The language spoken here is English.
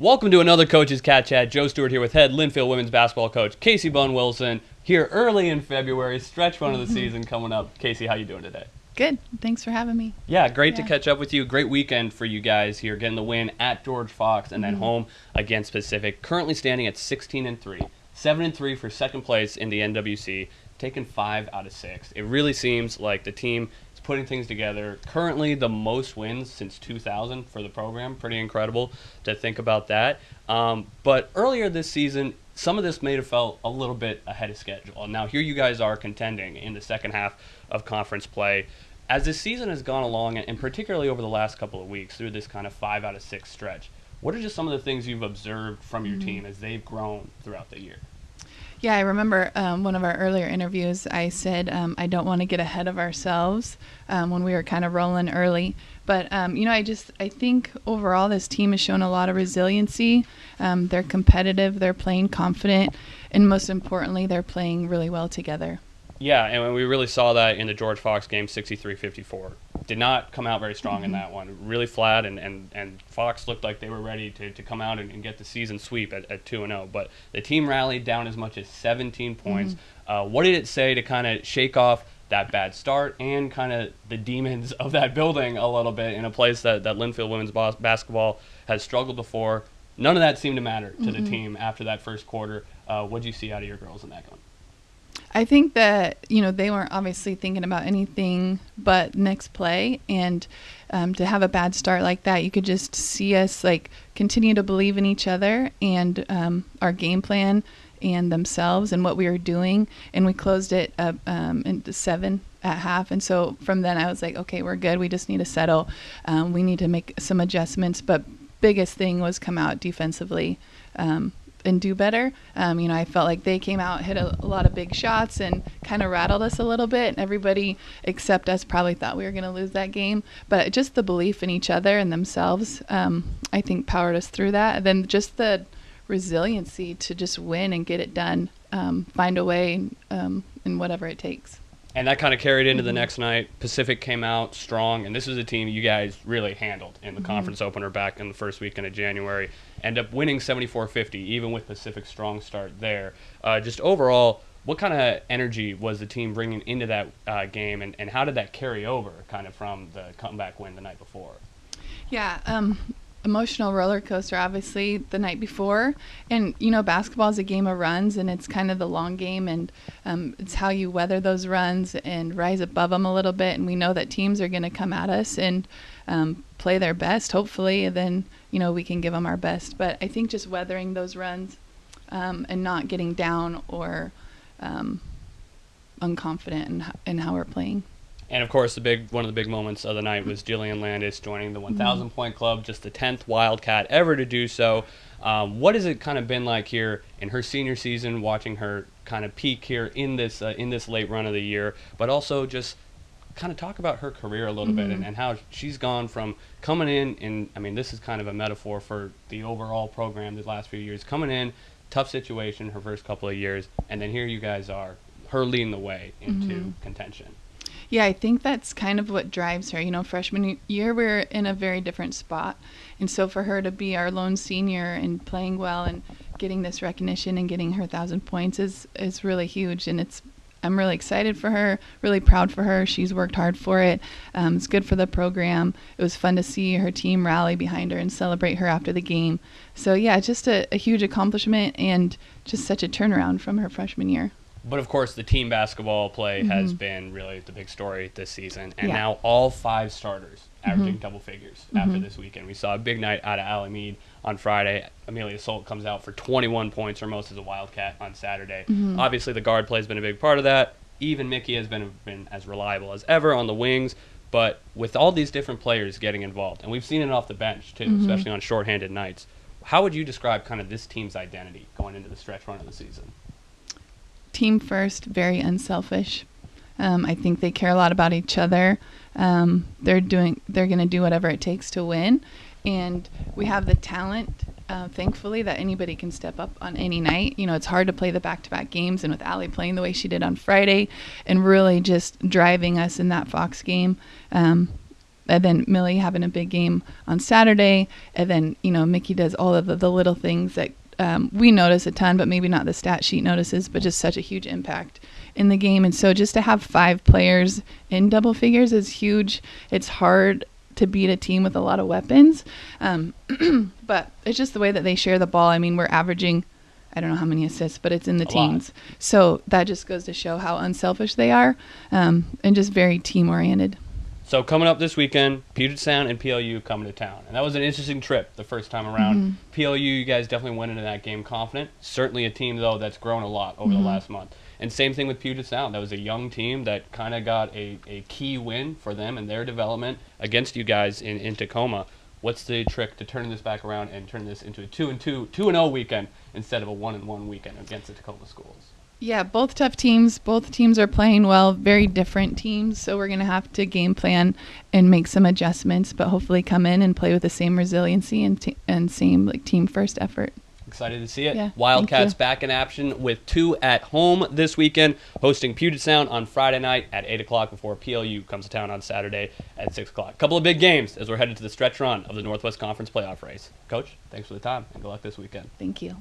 Welcome to another Coach's CatChat. Joe Stewart here with head Linfield women's basketball coach Casey Bunn-Wilson here early in February, stretch run of the season coming up. Casey, how you doing today? Good. Thanks for having me. Yeah, great to catch up with you. Great weekend for you guys here, getting the win at George Fox and then home against Pacific. Currently standing at 16-3, 7-3 for second place in the NWC, taking 5 out of 6. It really seems like the team is putting things together. Currently the most wins since 2000 for the program. Pretty incredible to think about that. But earlier this season, some of this may have felt a little bit ahead of schedule. Now here you guys are contending in the second half of conference play. As the season has gone along, and particularly over the last couple of weeks through this kind of 5 out of 6 stretch, what are just some of the things you've observed from your team as they've grown throughout the year? Yeah, I remember one of our earlier interviews, I said I don't want to get ahead of ourselves when we were kind of rolling early. But, I think overall this team has shown a lot of resiliency. They're competitive, they're playing confident, and most importantly, they're playing really well together. Yeah, and we really saw that in the George Fox game, 63-54. Did not come out very strong in that one. Really flat, and Fox looked like they were ready to come out and get the season sweep at 2-0. But the team rallied down as much as 17 points. What did it say to kind of shake off that bad start and kind of the demons of that building a little bit in a place that Linfield women's basketball has struggled before? None of that seemed to matter to the team after that first quarter. What did you see out of your girls in that game? I think that, they weren't obviously thinking about anything but next play. And to have a bad start like that, you could just see us continue to believe in each other and our game plan and themselves and what we were doing. And we closed it up into 7 at half. And so from then I was like, okay, we're good. We just need to settle. We need to make some adjustments. But biggest thing was come out defensively and do better. I felt like they came out, hit a lot of big shots and kind of rattled us a little bit. Everybody except us probably thought we were going to lose that game. But just the belief in each other and themselves, I think powered us through that. And then just the resiliency to just win and get it done, find a way in whatever it takes. And that kind of carried into the next night. Pacific came out strong, and this was a team you guys really handled in the conference opener back in the first weekend of January. End up winning 74-50, even with Pacific's strong start there. Just overall, what kind of energy was the team bringing into that game, and how did that carry over kind of from the comeback win the night before? Yeah, emotional roller coaster, obviously, the night before. And, basketball is a game of runs, and it's kind of the long game, and it's how you weather those runs and rise above them a little bit. And we know that teams are going to come at us and play their best, hopefully, and then, we can give them our best. But I think just weathering those runs and not getting down or unconfident in how we're playing. And, of course, one of the big moments of the night was Gillyan Landis joining the 1,000-point club, just the 10th Wildcat ever to do so. What has it kind of been like here in her senior season, watching her kind of peak here in this late run of the year, but also just kind of talk about her career a little bit and how she's gone from coming in, and, I mean, this is kind of a metaphor for the overall program the last few years, coming in, tough situation her first couple of years, and then here you guys are, her leading the way into contention. Yeah, I think that's kind of what drives her. Freshman year, we're in a very different spot. And so for her to be our lone senior and playing well and getting this recognition and getting her 1,000 points is really huge. And I'm really excited for her, really proud for her. She's worked hard for it. It's good for the program. It was fun to see her team rally behind her and celebrate her after the game. So, yeah, just a huge accomplishment and just such a turnaround from her freshman year. But, of course, the team basketball play has been really the big story this season. And now all 5 starters averaging double figures after this weekend. We saw a big night out of Alameda on Friday. Amelia Solt comes out for 21 points, or most as a Wildcat, on Saturday. Obviously, the guard play has been a big part of that. Even Mickey has been as reliable as ever on the wings. But with all these different players getting involved, and we've seen it off the bench, too, especially on shorthanded nights, how would you describe kind of this team's identity going into the stretch run of the season? Team first, very unselfish. I think they care a lot about each other. They're going to do whatever it takes to win, and we have the talent, thankfully, that anybody can step up on any night. It's hard to play the back-to-back games, and with Allie playing the way she did on Friday and really just driving us in that Fox game, And then Millie having a big game on Saturday. And then, Mickey does all of the little things that we notice a ton, but maybe not the stat sheet notices, but just such a huge impact in the game. And so just to have 5 players in double figures is huge. It's hard to beat a team with a lot of weapons. But it's just the way that they share the ball. I mean, we're averaging, I don't know how many assists, but it's in the teens. So that just goes to show how unselfish they are, and just very team-oriented. So coming up this weekend, Puget Sound and PLU coming to town. And that was an interesting trip the first time around. PLU, you guys definitely went into that game confident. Certainly a team, though, that's grown a lot over the last month. And same thing with Puget Sound. That was a young team that kind of got a key win for them and their development against you guys in Tacoma. What's the trick to turning this back around and turn this into a 2-0 weekend instead of a 1-1 weekend against the Tacoma schools? Yeah, both tough teams. Both teams are playing well, very different teams. So we're going to have to game plan and make some adjustments, but hopefully come in and play with the same resiliency and same team first effort. Excited to see it. Yeah, Wildcats back in action with 2 at home this weekend, hosting Puget Sound on Friday night at 8 o'clock before PLU comes to town on Saturday at 6 o'clock. Couple of big games as we're headed to the stretch run of the Northwest Conference playoff race. Coach, thanks for the time and good luck this weekend. Thank you.